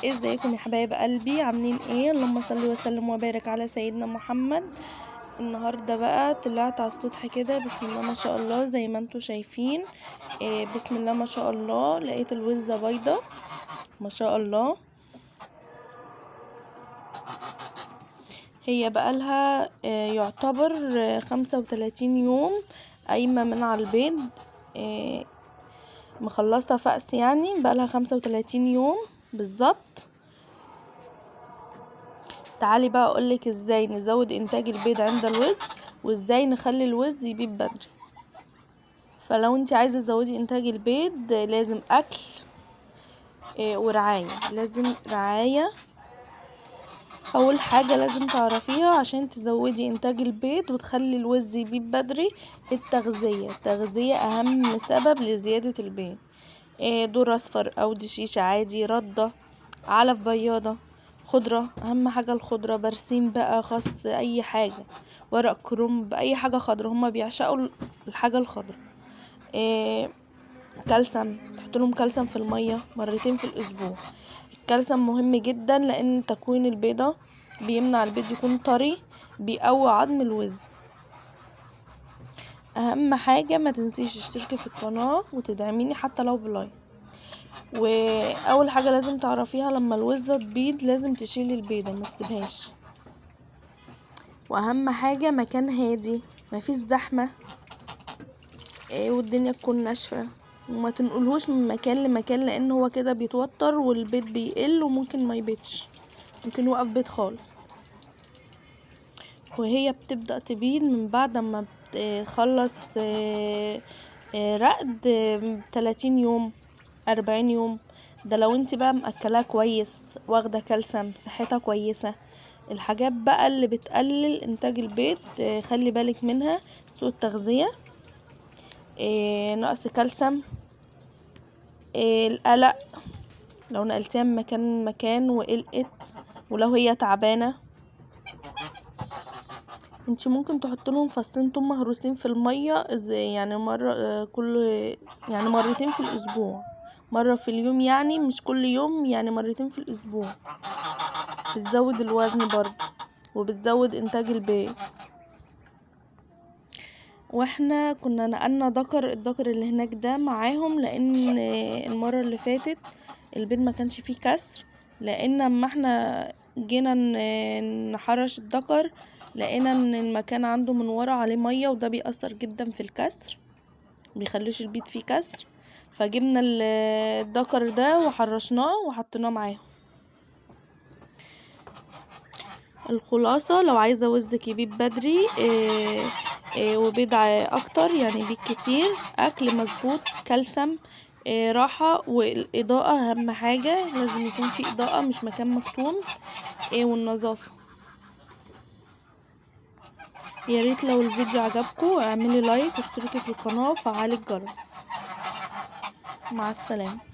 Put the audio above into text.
ازيكم يا حبايب قلبي؟ عاملين ايه؟ اللهم صل وسلم وبارك على سيدنا محمد. النهارده بقى طلعت على السطح كده، بسم الله ما شاء الله زي ما انتوا شايفين. بسم الله ما شاء الله، لقيت الوزة بيضة ما شاء الله. هي بقالها يعتبر 35 يوم قايمة من على البيض. مخلصة فأس، يعني بقالها 35 يوم بالظبط. تعالي بقى اقولك ازاي نزود انتاج البيض عند الوز، وازاي نخلي الوز يبيض بدري. فلو انت عايزة تزودي انتاج البيض لازم اكل ورعاية. لازم رعاية اول حاجة لازم تعرفيها عشان تزودي انتاج البيض وتخلي الوز يبيض بدري. التغذية اهم سبب لزيادة البيض. دور اصفر او دشيش عادي، ردة، علف بياضة، خضرة. اهم حاجة الخضرة، برسيم بقى، خس، اي حاجة، ورق كرنب، اي حاجة خضرة. هما بيعشقوا الحاجة الخضرة. كالسيوم، تحطلهم كالسيوم في المية مرتين في الاسبوع. الكالسيوم مهم جدا لان تكوين البيضة بيمنع البيض يكون طري، بيقوي عظم الوز. اهم حاجة ما تنسيش تشتركي في القناة وتدعميني حتى لو بلايك. واول حاجة لازم تعرفيها، لما الوزة تبيض لازم تشيلي البيضة، ما تسيبهاش. واهم حاجة مكان هادي، مفيش زحمة، والدنيا تكون ناشفة، وما تنقلهوش من مكان لمكان لان هو كده بيتوتر والبيض بيقل وممكن ما يبيضش، ممكن يوقف بيض خالص. وهي بتبدأ تبيض من بعد ما بتخلص رقد 30 يوم 40 يوم. ده لو انت بقى مأكلاه كويس، واخدة كالسيوم، صحتها كويسة. الحاجات بقى اللي بتقلل انتاج البيض خلي بالك منها: سوء التغذية، نقص كالسيوم، القلق لو نقلتيها من مكان لمكان وقلقت، ولو هي تعبانة. انت ممكن تحط لهم فصين توم مهروسين في المية، يعني مرة يعني مرتين في الاسبوع، مرة في اليوم، يعني مش كل يوم، يعني مرتين في الاسبوع. بتزود الوزن برضه وبتزود انتاج البيض. واحنا كنا نقلنا الدكر اللي هناك ده معاهم، لان المرة اللي فاتت البيض ما كانش فيه كسر. لان اما احنا جينا نحرش الدكر لقينا ان المكان عنده من ورا عليه مية، وده بيأثر جدا في الكسر، بيخليش البيض فيه كسر. فجبنا الدكر ده وحرشناه وحطيناه معاهم. الخلاصة، لو عايزة وزك يبيض بدري وبيض اكتر، يعني بيض كتير، اكل مظبوط، كالسيوم، راحة، والاضاءة اهم حاجة، لازم يكون في اضاءة مش مكان مكتوم، والنظافة. يا ريت لو الفيديو عجبكم اعملي لايك واشتركي في القناة وفعلي الجرس. مع السلامة.